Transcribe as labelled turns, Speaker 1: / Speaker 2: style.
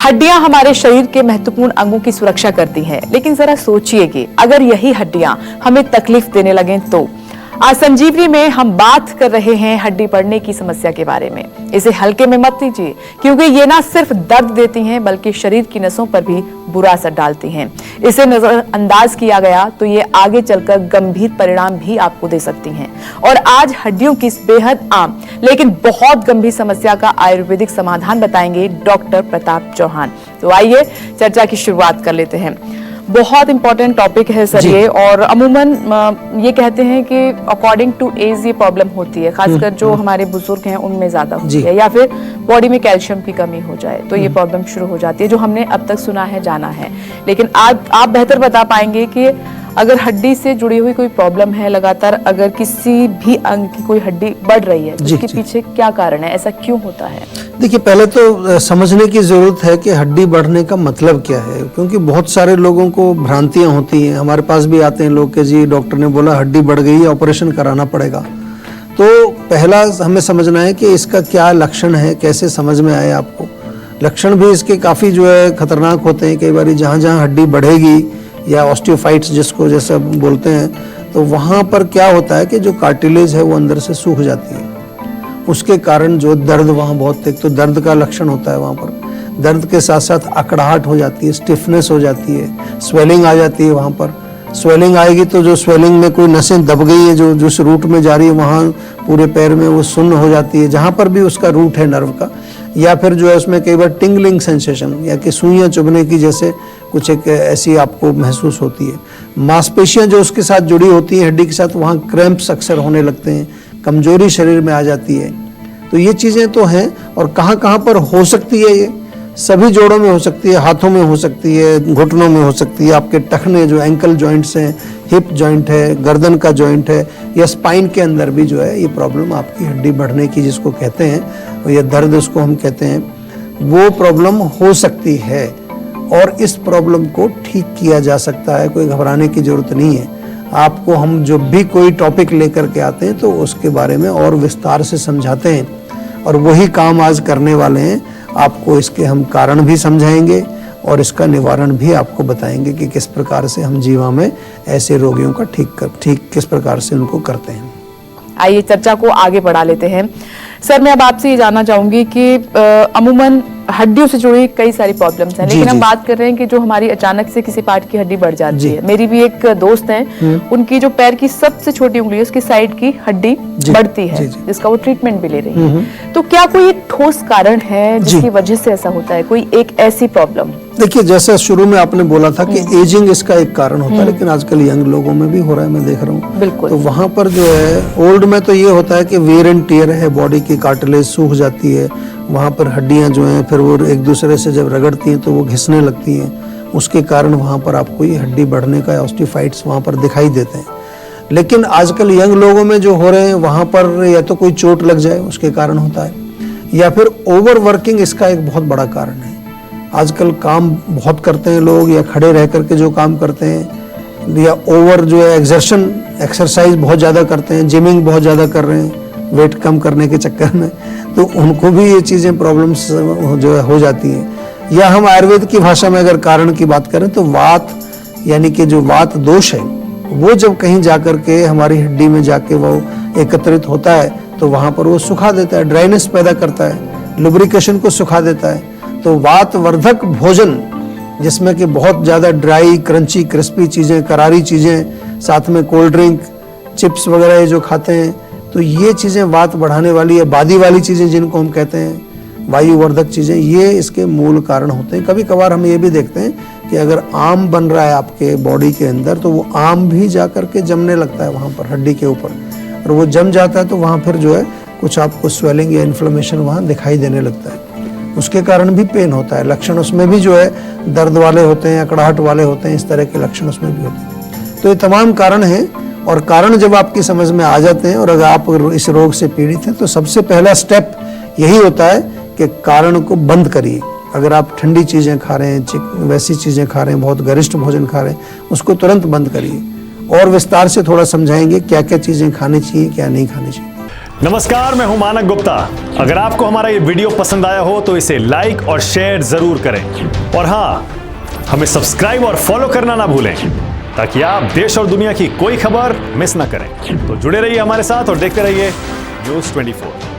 Speaker 1: हड्डियां हमारे शरीर के महत्वपूर्ण अंगों की सुरक्षा करती हैं, लेकिन जरा सोचिए कि अगर यही हड्डियां हमें तकलीफ देने लगें तो। आज संजीवनी में हम बात कर रहे हैं हड्डी बढ़ने की समस्या के बारे में। इसे हल्के में मत लीजिए, क्योंकि ये ना सिर्फ दर्द देती हैं बल्कि शरीर की नसों पर भी बुरा असर डालती हैं। इसे नजरअंदाज किया गया तो ये आगे चलकर गंभीर परिणाम भी आपको दे सकती हैं। और आज हड्डियों की इस बेहद आम लेकिन बहुत गंभीर समस्या का आयुर्वेदिक समाधान बताएंगे डॉक्टर प्रताप चौहान। तो आइए चर्चा की शुरुआत कर लेते हैं। बहुत इंपॉर्टेंट टॉपिक है सर ये, और अमूमन ये कहते हैं कि अकॉर्डिंग टू एज ये प्रॉब्लम होती है, खासकर जो हमारे बुजुर्ग हैं उनमें ज्यादा होती है, या फिर बॉडी में कैल्शियम की कमी हो जाए तो ये प्रॉब्लम शुरू हो जाती है, जो हमने अब तक सुना है जाना है। लेकिन आज आप बेहतर बता पाएंगे कि अगर हड्डी से जुड़ी हुई कोई प्रॉब्लम है, लगातार अगर किसी भी अंग की कोई हड्डी बढ़ रही है तो उसके पीछे क्या कारण है, ऐसा क्यों होता है?
Speaker 2: देखिए, पहले तो समझने की जरूरत है कि हड्डी बढ़ने का मतलब क्या है, क्योंकि बहुत सारे लोगों को भ्रांतियां होती हैं। हमारे पास भी आते हैं लोग कि जी डॉक्टर ने बोला हड्डी बढ़ गई है, ऑपरेशन कराना पड़ेगा। तो पहला हमें समझना है कि इसका क्या लक्षण है, कैसे समझ में आए आपको। लक्षण भी इसके काफ़ी जो है खतरनाक होते हैं। कई बार जहाँ जहाँ हड्डी बढ़ेगी या ऑस्टियोफाइट्स जिसको जैसे बोलते हैं, तो वहाँ पर क्या होता है कि जो कार्टिलेज है वो अंदर से सूख जाती है। उसके कारण जो दर्द वहाँ बहुत, एक तो दर्द का लक्षण होता है वहाँ पर, दर्द के साथ साथ अकड़ाहट हो जाती है, स्टिफनेस हो जाती है, स्वेलिंग आ जाती है। वहाँ पर स्वेलिंग आएगी तो जो स्वेलिंग में कोई नसें दब गई है जो जिस रूट में जा रही है वहाँ पूरे पैर में वो सुन्न हो जाती है, जहाँ पर भी उसका रूट है नर्व का। या फिर जो है उसमें कई बार टिंगलिंग सेंसेशन या कि सुइयाँ चुभने की जैसे कुछ एक ऐसी आपको महसूस होती है। मांसपेशियाँ जो उसके साथ जुड़ी होती हैं हड्डी के साथ, वहाँ क्रैम्प्स अक्सर होने लगते हैं, कमजोरी शरीर में आ जाती है। तो ये चीज़ें तो हैं। और कहाँ कहाँ पर हो सकती है, ये सभी जोड़ों में हो सकती है, हाथों में हो सकती है, घुटनों में हो सकती है, आपके टखने जो एंकल जॉइंट्स हैं, हिप जॉइंट है, गर्दन का जॉइंट है, या स्पाइन के अंदर भी जो है ये प्रॉब्लम आपकी हड्डी बढ़ने की जिसको कहते हैं, या दर्द उसको हम कहते हैं, वो प्रॉब्लम हो सकती है। और इस प्रॉब्लम को ठीक किया जा सकता है, कोई घबराने की जरूरत नहीं है। आपको हम जब भी कोई टॉपिक लेकर के आते हैं तो उसके बारे में और विस्तार से समझाते हैं, और वही काम आज करने वाले हैं। आपको इसके हम कारण भी समझाएंगे और इसका निवारण भी आपको बताएंगे कि किस प्रकार से हम जीवा में ऐसे रोगियों का ठीक किस प्रकार से उनको करते हैं।
Speaker 1: आइए चर्चा को आगे बढ़ा लेते हैं। सर, मैं अब आपसे ये जानना चाहूंगी कि अमूमन हड्डियों से जुड़ी कई सारी प्रॉब्लम्स हैं, लेकिन हम बात कर रहे हैं कि जो हमारी अचानक से किसी पार्ट की हड्डी बढ़ जाती है। मेरी भी एक दोस्त है, उनकी जो पैर की सबसे छोटी उंगली है उसकी साइड की हड्डी बढ़ती है, जिसका वो ट्रीटमेंट भी ले रही है। तो क्या कोई एक ठोस कारण है जिसकी वजह से ऐसा होता है, कोई एक ऐसी प्रॉब्लम?
Speaker 2: देखिए, जैसे शुरू में आपने बोला था कि एजिंग इसका एक कारण होता है, लेकिन आजकल यंग लोगों में भी हो रहा है, मैं देख रहा हूँ।
Speaker 1: बिल्कुल।
Speaker 2: तो वहाँ पर जो है ओल्ड में तो ये होता है कि वेयर एंड टियर है, बॉडी की कार्टिलेज सूख जाती है, वहाँ पर हड्डियाँ जो हैं फिर वो एक दूसरे से जब रगड़ती हैं तो वो घिसने लगती हैं, उसके कारण वहाँ पर आपको ये हड्डी बढ़ने का ऑस्टियोफाइट्स वहाँ पर दिखाई देते हैं। लेकिन आजकल यंग लोगों में जो हो रहे हैं वहाँ पर या तो कोई चोट लग जाए उसके कारण होता है, या फिर ओवर वर्किंग इसका एक बहुत बड़ा कारण है। आजकल काम बहुत करते हैं लोग, या खड़े रह करके जो काम करते हैं, या ओवर जो है एक्सरसाइज बहुत ज़्यादा करते हैं, जिमिंग बहुत ज़्यादा कर रहे हैं वेट कम करने के चक्कर में, तो उनको भी ये चीज़ें प्रॉब्लम्स जो है हो जाती हैं। या हम आयुर्वेद की भाषा में अगर कारण की बात करें तो वात, यानी कि जो वात दोष है वो जब कहीं जाकर के हमारी हड्डी में जाके वो एकत्रित होता है तो वहाँ पर वो सुखा देता है, ड्राइनेस पैदा करता है, लुब्रिकेशन को सुखा देता है। तो वात वर्धक भोजन जिसमें कि बहुत ज़्यादा ड्राई, क्रंची, क्रिस्पी चीज़ें, करारी चीज़ें, साथ में कोल्ड ड्रिंक, चिप्स वगैरह ये जो खाते हैं, तो ये चीज़ें वात बढ़ाने वाली है, बादी वाली चीज़ें जिनको हम कहते हैं, वायुवर्धक चीज़ें, ये इसके मूल कारण होते हैं। कभी कभार हम ये भी देखते हैं कि अगर आम बन रहा है आपके बॉडी के अंदर तो वो आम भी जा कर के जमने लगता है वहाँ पर हड्डी के ऊपर, और वो जम जाता है तो वहाँ फिर जो है कुछ आपको स्वेलिंग या इन्फ्लेमेशन वहाँ दिखाई देने लगता है। उसके कारण भी पेन होता है, लक्षण उसमें भी जो है दर्द वाले होते हैं, अकड़ाहट वाले होते हैं, इस तरह के लक्षण उसमें भी होते हैं। तो ये तमाम कारण हैं, और कारण जब आपकी समझ में आ जाते हैं और अगर आप इस रोग से पीड़ित हैं तो सबसे पहला स्टेप यही होता है कि कारण को बंद करिए। अगर आप ठंडी चीज़ें खा रहे हैं, वैसी चीज़ें खा रहे हैं, बहुत गरिष्ठ भोजन खा रहे हैं, उसको तुरंत बंद करिए। और विस्तार से थोड़ा समझाएंगे क्या क्या चीज़ें खानी चाहिए, क्या नहीं खानी चाहिए।
Speaker 3: नमस्कार, मैं हूं मानक गुप्ता। अगर आपको हमारा ये वीडियो पसंद आया हो तो इसे लाइक और शेयर जरूर करें, और हां, हमें सब्सक्राइब और फॉलो करना ना भूलें ताकि आप देश और दुनिया की कोई खबर मिस ना करें। तो जुड़े रहिए हमारे साथ और देखते रहिए न्यूज़ 24।